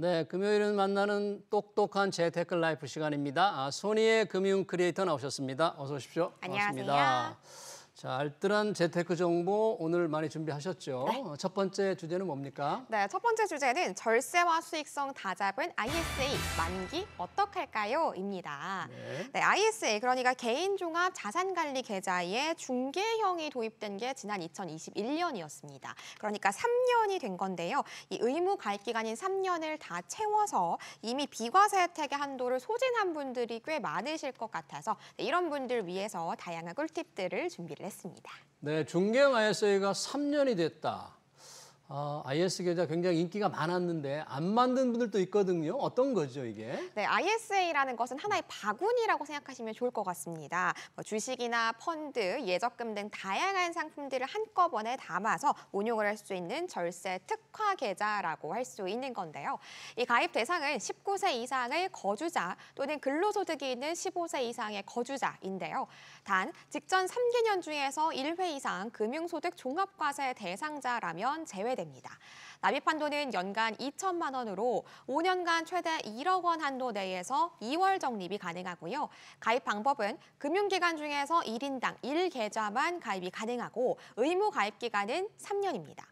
네, 금요일은 만나는 똑똑한 재테크 라이프 시간입니다. 손희의 금융 크리에이터 나오셨습니다. 어서 오십시오. 안녕하세요. 반갑습니다. 자, 알뜰한 재테크 정보 오늘 많이 준비하셨죠? 네. 첫 번째 주제는 뭡니까? 네, 첫 번째 주제는 절세와 수익성 다 잡은 ISA 만기 어떡할까요? 입니다. 네, ISA 그러니까 개인종합 자산관리 계좌에 중개형이 도입된 게 지난 2021년이었습니다. 그러니까 3년이 된 건데요. 이 의무 가입 기간인 3년을 다 채워서 이미 비과세 혜택의 한도를 소진한 분들이 꽤 많으실 것 같아서 이런 분들 위해서 다양한 꿀팁들을 준비를 했습니다. 네, 중개형 ISA가 3년이 됐다. IS 계좌 굉장히 인기가 많았는데 안 만든 분들도 있거든요. 어떤 거죠, 이게? 네, ISA라는 것은 하나의 바구니라고 생각하시면 좋을 것 같습니다. 주식이나 펀드, 예적금 등 다양한 상품들을 한꺼번에 담아서 운용을 할 수 있는 절세 특화 계좌라고 할 수 있는 건데요. 이 가입 대상은 19세 이상의 거주자 또는 근로소득이 있는 15세 이상의 거주자인데요. 단, 직전 3개년 중에서 1회 이상 금융소득 종합과세 대상자라면 제외됩니다. 납입 한도는 연간 2천만 원으로 5년간 최대 1억 원 한도 내에서 2월 적립이 가능하고요. 가입 방법은 금융기관 중에서 1인당 1계좌만 가입이 가능하고 의무 가입 기간은 3년입니다.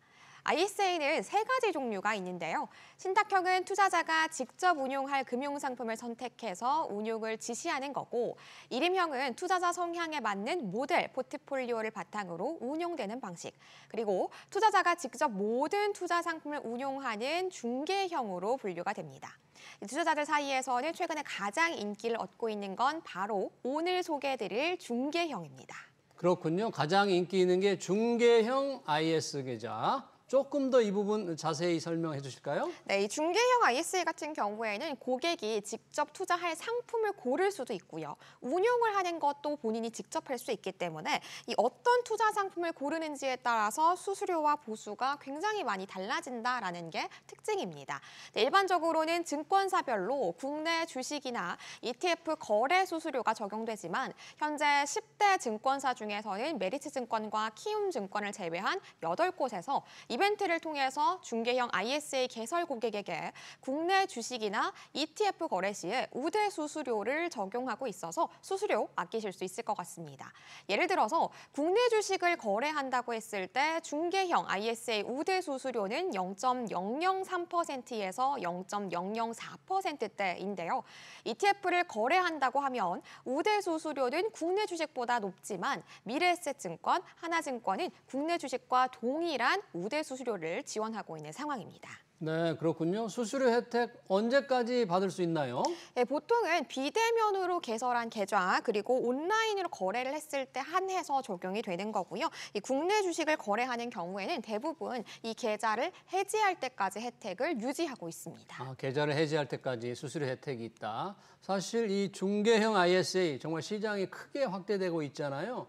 ISA는 3가지 종류가 있는데요. 신탁형은 투자자가 직접 운용할 금융상품을 선택해서 운용을 지시하는 거고, 일임형은 투자자 성향에 맞는 모델 포트폴리오를 바탕으로 운용되는 방식, 그리고 투자자가 직접 모든 투자 상품을 운용하는 중개형으로 분류가 됩니다. 투자자들 사이에서는 최근에 가장 인기를 얻고 있는 건 바로 오늘 소개해드릴 중개형입니다. 그렇군요. 가장 인기 있는 게 중개형 IS 계좌. 조금 더 이 부분 자세히 설명해 주실까요? 네, 이 중개형 ISA 같은 경우에는 고객이 직접 투자할 상품을 고를 수도 있고요. 운용을 하는 것도 본인이 직접 할 수 있기 때문에 이 어떤 투자 상품을 고르는지에 따라서 수수료와 보수가 굉장히 많이 달라진다라는 게 특징입니다. 네, 일반적으로는 증권사별로 국내 주식이나 ETF 거래 수수료가 적용되지만 현재 10대 증권사 중에서는 메리츠증권과 키움증권을 제외한 8곳에서 이벤트를 통해서 중개형 ISA 개설 고객에게 국내 주식이나 ETF 거래 시에 우대 수수료를 적용하고 있어서 수수료 아끼실 수 있을 것 같습니다. 예를 들어서 국내 주식을 거래한다고 했을 때 중개형 ISA 우대 수수료는 0.003%에서 0.004%대인데요. ETF를 거래한다고 하면 우대 수수료는 국내 주식보다 높지만 미래에셋증권, 하나증권은 국내 주식과 동일한 우대 수수료를 지원하고 있는 상황입니다. 네, 그렇군요. 수수료 혜택 언제까지 받을 수 있나요? 네, 보통은 비대면으로 개설한 계좌 그리고 온라인으로 거래를 했을 때 한해서 적용이 되는 거고요. 이 국내 주식을 거래하는 경우에는 대부분 이 계좌를 해지할 때까지 혜택을 유지하고 있습니다. 계좌를 해지할 때까지 수수료 혜택이 있다. 사실 이 중개형 ISA 정말 시장이 크게 확대되고 있잖아요.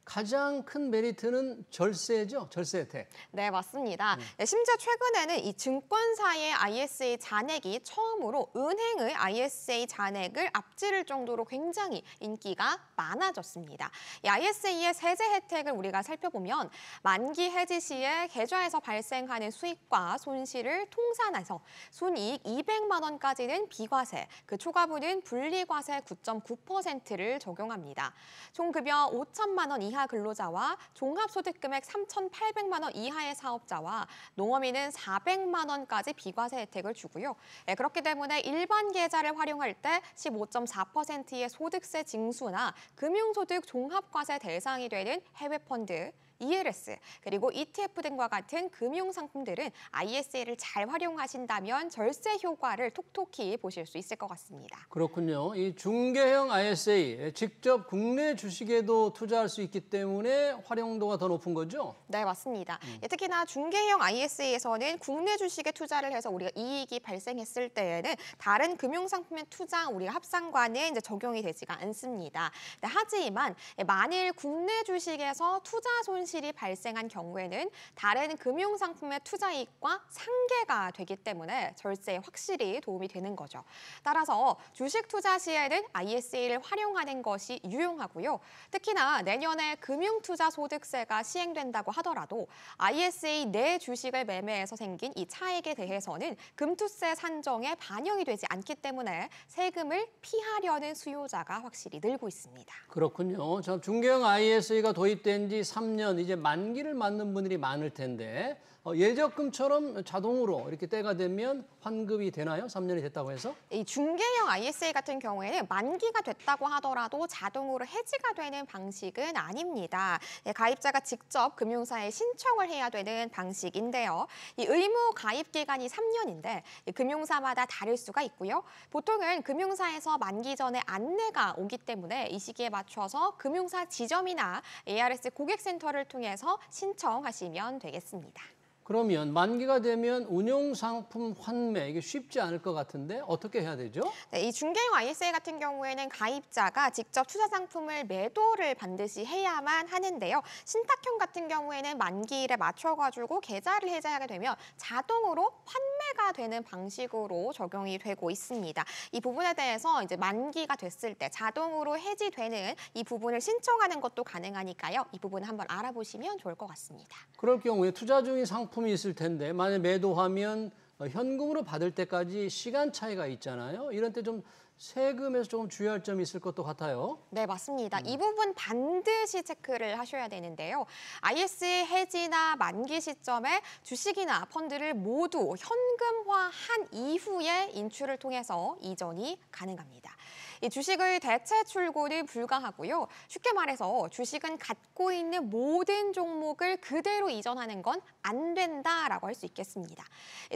가장 큰 메리트는 절세죠? 절세 혜택. 네, 맞습니다. 네, 심지어 최근에는 이 증권사의 ISA 잔액이 처음으로 은행의 ISA 잔액을 앞지를 정도로 굉장히 인기가 많아졌습니다. 이 ISA의 세제 혜택을 우리가 살펴보면 만기 해지 시에 계좌에서 발생하는 수익과 손실을 통산해서 순이익 200만 원까지는 비과세, 그 초과분은 분리과세 9.9%를 적용합니다. 총 급여 5천만 원 이하 근로자와 종합소득금액 3,800만 원 이하의 사업자와 농어민은 400만 원까지 비과세 혜택을 주고요. 그렇기 때문에 일반 계좌를 활용할 때 15.4%의 소득세 징수나 금융소득 종합과세 대상이 되는 해외펀드, ELS, 그리고 ETF 등과 같은 금융상품들은 ISA를 잘 활용하신다면 절세 효과를 톡톡히 보실 수 있을 것 같습니다. 그렇군요. 이 중개형 ISA, 직접 국내 주식에도 투자할 수 있기 때문에 활용도가 더 높은 거죠? 네, 맞습니다. 특히나 중개형 ISA에서는 국내 주식에 투자를 해서 우리가 이익이 발생했을 때에는 다른 금융상품의 투자 우리가 합산과는 이제 적용이 되지가 않습니다. 하지만 만일 국내 주식에서 투자 손실 손실이 발생한 경우에는 다른 금융상품의 투자이익과 상계가 되기 때문에 절세에 확실히 도움이 되는 거죠. 따라서 주식 투자 시에는 ISA를 활용하는 것이 유용하고요. 특히나 내년에 금융투자소득세가 시행된다고 하더라도 ISA 내 주식을 매매해서 생긴 이 차익에 대해서는 금투세 산정에 반영이 되지 않기 때문에 세금을 피하려는 수요자가 확실히 늘고 있습니다. 그렇군요. 저 중개형 ISA가 도입된 지 3년, 이제 만기를 맞는 분들이 많을 텐데 예적금처럼 자동으로 이렇게 때가 되면 환급이 되나요? 3년이 됐다고 해서? 이 중개형 ISA 같은 경우에는 만기가 됐다고 하더라도 자동으로 해지가 되는 방식은 아닙니다. 가입자가 직접 금융사에 신청을 해야 되는 방식인데요. 이 의무 가입 기간이 3년인데 금융사마다 다를 수가 있고요. 보통은 금융사에서 만기 전에 안내가 오기 때문에 이 시기에 맞춰서 금융사 지점이나 ARS 고객센터를 통해서 신청하시면 되겠습니다. 그러면 만기가 되면 운용상품 환매, 이게 쉽지 않을 것 같은데 어떻게 해야 되죠? 네, 이 중개형 ISA 같은 경우에는 가입자가 직접 투자 상품을 매도를 반드시 해야만 하는데요. 신탁형 같은 경우에는 만기일에 맞춰가지고 계좌를 해지하게 되면 자동으로 환매가 되는 방식으로 적용이 되고 있습니다. 이 부분에 대해서 이제 만기가 됐을 때 자동으로 해지되는 이 부분을 신청하는 것도 가능하니까요. 이 부분 한번 알아보시면 좋을 것 같습니다. 그럴 경우에 투자 중인 상품이 있을 텐데 만약 매도하면 현금으로 받을 때까지 시간 차이가 있잖아요. 이런 때 좀 세금에서 조금 주의할 점이 있을 것도 같아요. 네, 맞습니다. 이 부분 반드시 체크를 하셔야 되는데요. ISA 해지나 만기 시점에 주식이나 펀드를 모두 현금화한 이후에 인출을 통해서 이전이 가능합니다. 이 주식의 대체 출고는 불가하고요. 쉽게 말해서 주식은 갖고 있는 모든 종목을 그대로 이전하는 건 안 된다라고 할 수 있겠습니다.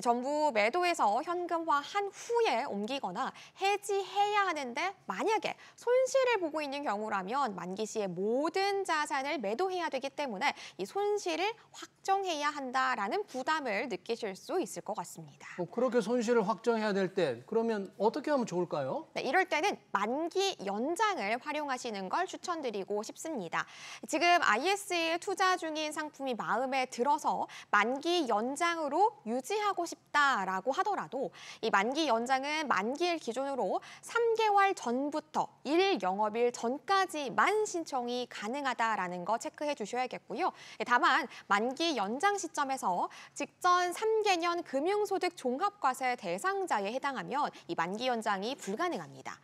전부 매도해서 현금화한 후에 옮기거나 해지해야 하는데 만약에 손실을 보고 있는 경우라면 만기 시에 모든 자산을 매도해야 되기 때문에 이 손실을 확정해야 한다라는 부담을 느끼실 수 있을 것 같습니다. 그렇게 손실을 확정해야 될 때 그러면 어떻게 하면 좋을까요? 네, 이럴 때는 만기 연장을 활용하시는 걸 추천드리고 싶습니다. 지금 ISA에 투자 중인 상품이 마음에 들어서 만기 연장으로 유지하고 싶다라고 하더라도 이 만기 연장은 만기일 기준으로 3개월 전부터 1 영업일 전까지만 신청이 가능하다라는 거 체크해 주셔야겠고요. 다만 만기 연장 시점에서 직전 3개년 금융소득 종합과세 대상자에 해당하면 이 만기 연장이 불가능합니다.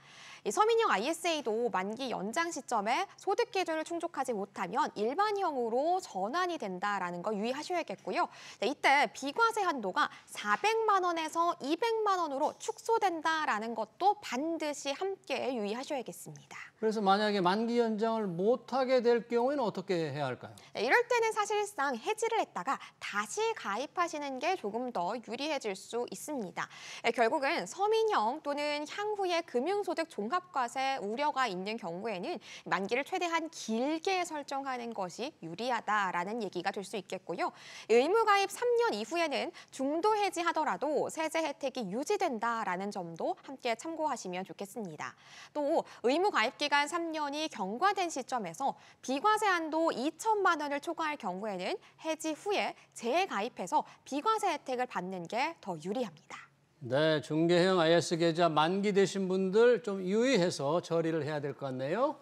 이 서민형 ISA도 만기 연장 시점에 소득 기준을 충족하지 못하면 일반형으로 전환이 된다라는 거 유의하셔야겠고요. 네, 이때 비과세 한도가 400만 원에서 200만 원으로 축소된다라는 것도 반드시 함께 유의하셔야겠습니다. 그래서 만약에 만기 연장을 못하게 될 경우에는 어떻게 해야 할까요? 네, 이럴 때는 사실상 해지를 했다가 다시 가입하시는 게 조금 더 유리해질 수 있습니다. 네, 결국은 서민형 또는 향후에 금융소득 종합과세 우려가 있는 경우에는 만기를 최대한 길게 설정하는 것이 유리하다라는 얘기가 될 수 있겠고요. 의무가입 3년 이후에는 중도 해지하더라도 세제 혜택이 유지된다라는 점도 함께 참고하시면 좋겠습니다. 또 의무가입 기간 3년이 경과된 시점에서 비과세 한도 2천만 원을 초과할 경우에는 해지 후에 재가입해서 비과세 혜택을 받는 게 더 유리합니다. 네, 중개형 IS 계좌 만기 되신 분들 좀 유의해서 처리를 해야 될 것 같네요.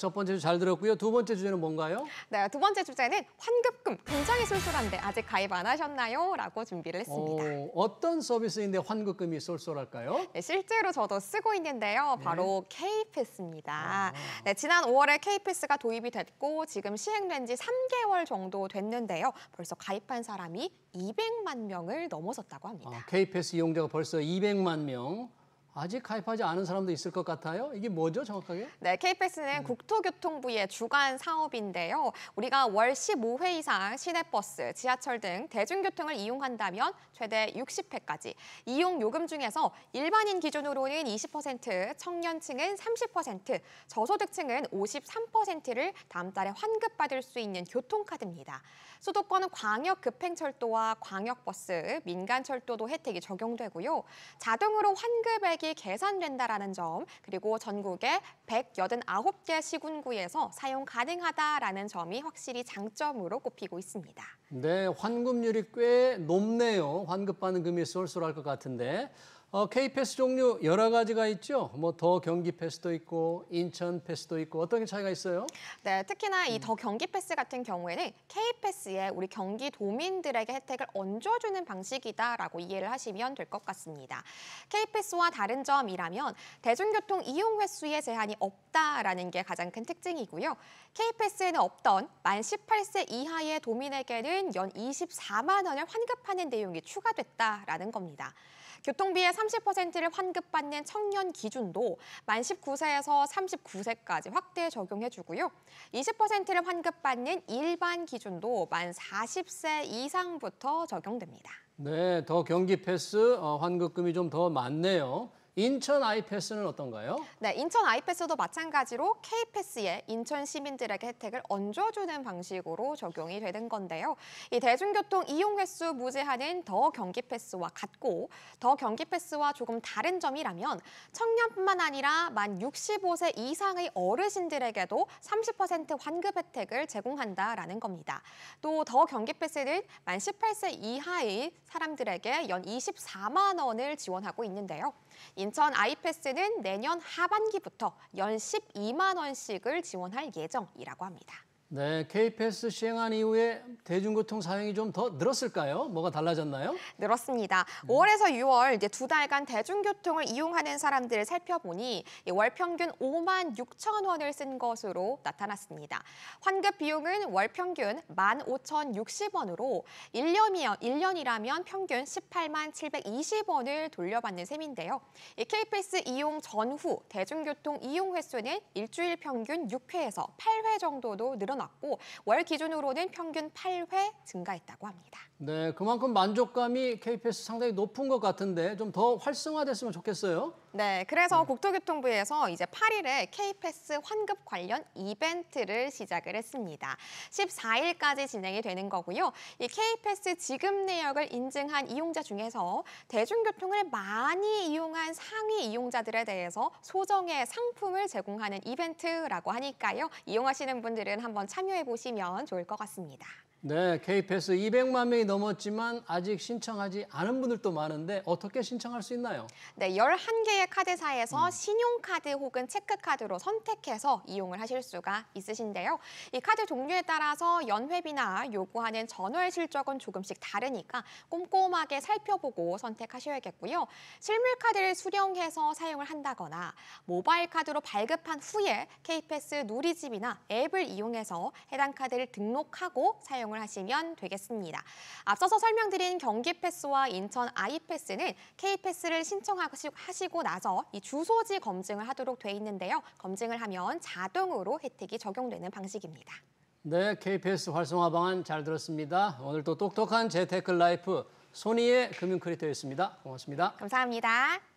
첫 번째 주 잘 들었고요. 두 번째 주제는 뭔가요? 네, 두 번째 주제는 환급금 굉장히 쏠쏠한데 아직 가입 안 하셨나요? 라고 준비를 했습니다. 어떤 서비스인데 환급금이 쏠쏠할까요? 네, 실제로 저도 쓰고 있는데요. 바로 K패스입니다. 네, 지난 5월에 K패스가 도입이 됐고 지금 시행된 지 3개월 정도 됐는데요. 벌써 가입한 사람이 200만 명을 넘어섰다고 합니다. K패스 이용자가 벌써 200만 명. 아직 가입하지 않은 사람도 있을 것 같아요. 이게 뭐죠, 정확하게? 네, K패스는 국토교통부의 주관 사업인데요. 우리가 월 15회 이상 시내버스, 지하철 등 대중교통을 이용한다면 최대 60회까지 이용 요금 중에서 일반인 기준으로는 20%, 청년층은 30%, 저소득층은 53%를 다음 달에 환급받을 수 있는 교통카드입니다. 수도권 광역급행철도와 광역버스, 민간철도도 혜택이 적용되고요. 자동으로 환급액이 금액이 계산된다라는 점, 그리고 전국의 189개 시군구에서 사용 가능하다라는 점이 확실히 장점으로 꼽히고 있습니다. 네, 환급률이 꽤 높네요. 환급받는 금이 쏠쏠할 것 같은데. K패스 종류 여러 가지가 있죠. 뭐 더 경기 패스도 있고 인천 패스도 있고 어떤 게 차이가 있어요? 네, 특히나 이 더 경기 패스 같은 경우에는 K패스에 우리 경기도민들에게 혜택을 얹어주는 방식이다라고 이해를 하시면 될 것 같습니다. K패스와 다른 점이라면 대중교통 이용 횟수에 제한이 없다라는 게 가장 큰 특징이고요. K패스에는 없던 만 18세 이하의 도민에게는 연 24만 원을 환급하는 내용이 추가됐다라는 겁니다. 교통비의 30%를 환급받는 청년 기준도 만 19세에서 39세까지 확대 적용해주고요. 20%를 환급받는 일반 기준도 만 40세 이상부터 적용됩니다. 네, 더 경기 패스 환급금이 좀 더 많네요. 인천 아이패스는 어떤가요? 네, 인천 아이패스도 마찬가지로 K패스에 인천 시민들에게 혜택을 얹어주는 방식으로 적용이 되는 건데요. 이 대중교통 이용 횟수 무제한은 더 경기 패스와 같고 더 경기 패스와 조금 다른 점이라면 청년뿐만 아니라 만 65세 이상의 어르신들에게도 30% 환급 혜택을 제공한다라는 겁니다. 또 더 경기 패스는 만 18세 이하의 사람들에게 연 24만 원을 지원하고 있는데요. 인천 아이패스는 내년 하반기부터 연 12만 원씩을 지원할 예정이라고 합니다. 네, K패스 시행한 이후에 대중교통 사용이 좀 더 늘었을까요? 뭐가 달라졌나요? 늘었습니다. 5월에서 6월 이제 2달간 대중교통을 이용하는 사람들을 살펴보니 월 평균 5만 6천 원을 쓴 것으로 나타났습니다. 환급 비용은 월 평균 15,060원으로 1년이라면 평균 18만 720원을 돌려받는 셈인데요. K패스 이용 전후 대중교통 이용 횟수는 일주일 평균 6회에서 8회 정도도 늘어났고 월 기준으로는 평균 8회 증가했다고 합니다. 네, 그만큼 만족감이 K패스 상당히 높은 것 같은데 좀 더 활성화됐으면 좋겠어요. 네, 그래서 국토교통부에서 이제 8일에 K패스 환급 관련 이벤트를 시작을 했습니다. 14일까지 진행이 되는 거고요. 이 K패스 지급 내역을 인증한 이용자 중에서 대중교통을 많이 이용한 상위 이용자들에 대해서 소정의 상품을 제공하는 이벤트라고 하니까요. 이용하시는 분들은 한번 참여해 보시면 좋을 것 같습니다. 네, K패스 200만 명이 넘었지만 아직 신청하지 않은 분들도 많은데 어떻게 신청할 수 있나요? 네, 11개의 카드사에서 신용카드 혹은 체크카드로 선택해서 이용을 하실 수가 있으신데요. 이 카드 종류에 따라서 연회비나 요구하는 전월 실적은 조금씩 다르니까 꼼꼼하게 살펴보고 선택하셔야겠고요. 실물카드를 수령해서 사용을 한다거나 모바일 카드로 발급한 후에 K패스 누리집이나 앱을 이용해서 해당 카드를 등록하고 사용을 하시면 되겠습니다. 앞서서 설명드린 경기패스와 인천 아이패스는 K패스를 신청하시고 나서 이 주소지 검증을 하도록 돼 있는데요. 검증을 하면 자동으로 혜택이 적용되는 방식입니다. 네, K패스 활성화 방안 잘 들었습니다. 오늘 또 똑똑한 재테크 라이프 손희의 금융 크리에이터였습니다. 고맙습니다. 감사합니다.